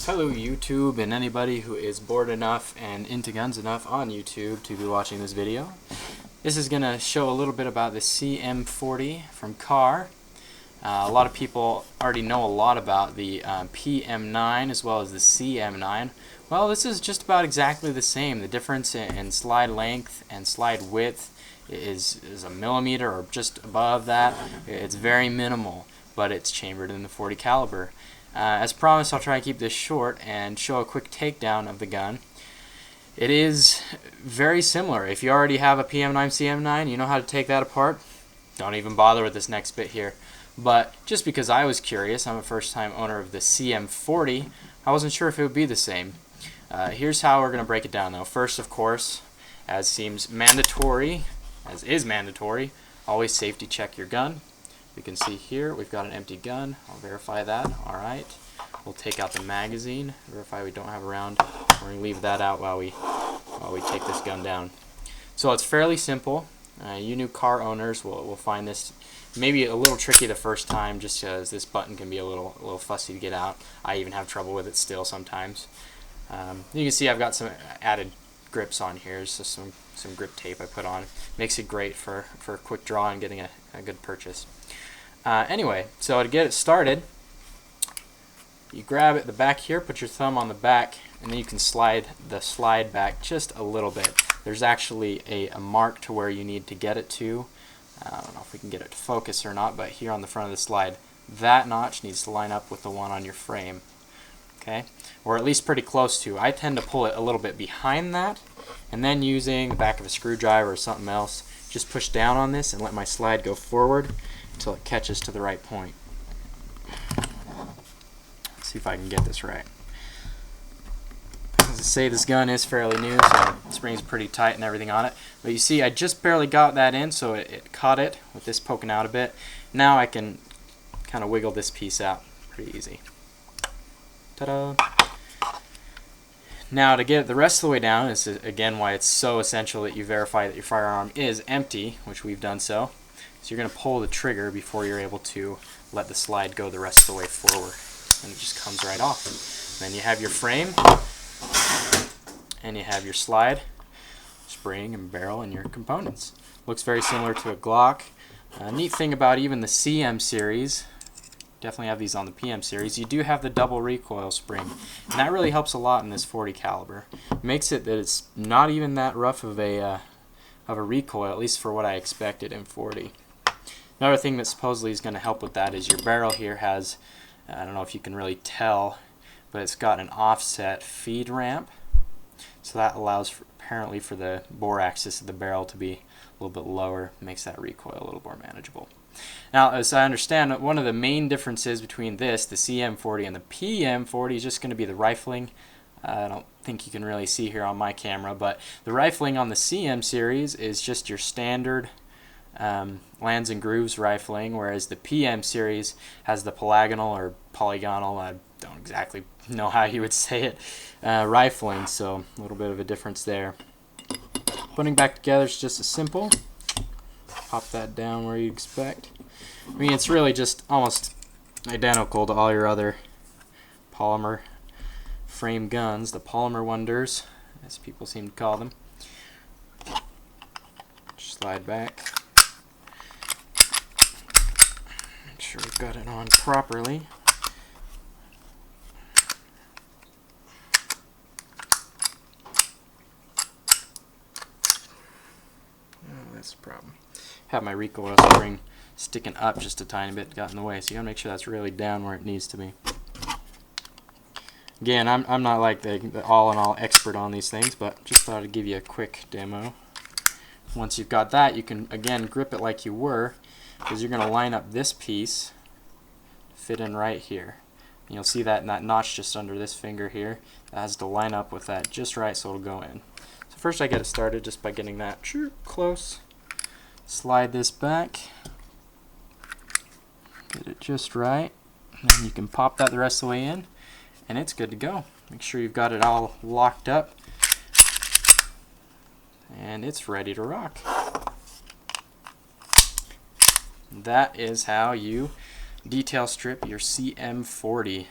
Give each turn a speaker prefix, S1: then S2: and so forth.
S1: Hello YouTube and anybody who is bored enough and into guns enough on YouTube to be watching this video. This is going to show a little bit about the CM40 from Kahr. A lot of people already know a lot about the PM9 as well as the CM9. Well, this is just about exactly the same. The difference in slide length and slide width is a millimeter or just above that. It's very minimal, but it's chambered in the .40 caliber. As promised, I'll try and keep this short and show a quick takedown of the gun. It is very similar. If you already have a PM9 CM9, you know how to take that apart. Don't even bother with this next bit here. But just because I was curious, I'm a first-time owner of the CM40, I wasn't sure if it would be the same. Here's how we're going to break it down though. First, of course, as is mandatory, always safety check your gun. You can see here we've got an empty gun. I'll verify that. Alright. We'll take out the magazine, verify we don't have a round. We're going to leave that out while we take this gun down. So it's fairly simple. You new car owners will find this maybe a little tricky the first time, just because this button can be a little fussy to get out. I even have trouble with it still sometimes. You can see I've got some added grips on here, so some grip tape I put on. Makes it great for a quick draw and getting a good purchase. Anyway, so to get it started, you grab at the back here, put your thumb on the back, and then you can slide the slide back just a little bit. There's actually a mark to where you need to get it to. I don't know if we can get it to focus or not, but here on the front of the slide, that notch needs to line up with the one on your frame. Okay, or at least pretty close to. I tend to pull it a little bit behind that, and then using the back of a screwdriver or something else, just push down on this and let my slide go forward until it catches to the right point. Let's see if I can get this right. As I say, this gun is fairly new, so the spring's pretty tight and everything on it. But you see, I just barely got that in, so it caught it with this poking out a bit. Now I can kind of wiggle this piece out pretty easy. Ta-da! Now to get it the rest of the way down, this is again why it's so essential that you verify that your firearm is empty, which we've done so. So you're going to pull the trigger before you're able to let the slide go the rest of the way forward. And it just comes right off. And then you have your frame, and you have your slide, spring and barrel, and your components. Looks very similar to a Glock. Neat thing about even the CM series, definitely have these on the PM series, you do have the double recoil spring. And that really helps a lot in this .40 caliber. Makes it that it's not even that rough of a recoil, at least for what I expected in .40. Another thing that supposedly is going to help with that is your barrel here has, I don't know if you can really tell, but it's got an offset feed ramp. So that allows apparently for the bore axis of the barrel to be a little bit lower, makes that recoil a little more manageable. Now, as I understand, one of the main differences between this, the CM40 and the PM40, is just going to be the rifling. I don't think you can really see here on my camera, but the rifling on the CM series is just your standard lands and grooves rifling, whereas the PM series has the polygonal, I don't exactly know how you would say it, rifling, so a little bit of a difference there. Putting back together is just as simple. Pop that down where you expect. I mean, it's really just almost identical to all your other polymer frame guns, the polymer wonders, as people seem to call them. Slide back. Make sure we've got it on properly. Oh, that's the problem. Have my recoil spring sticking up just a tiny bit, got in the way, so you gotta make sure that's really down where it needs to be. Again, I'm not like the all-in-all expert on these things, but just thought I'd give you a quick demo. Once you've got that, you can again grip it like you were, because you're going to line up this piece to fit in right here. And you'll see that notch just under this finger here. That has to line up with that just right so it'll go in. So first I get it started just by getting that close. Slide this back. Get it just right. And then you can pop that the rest of the way in, and it's good to go. Make sure you've got it all locked up, and it's ready to rock. That is how you detail strip your CM40.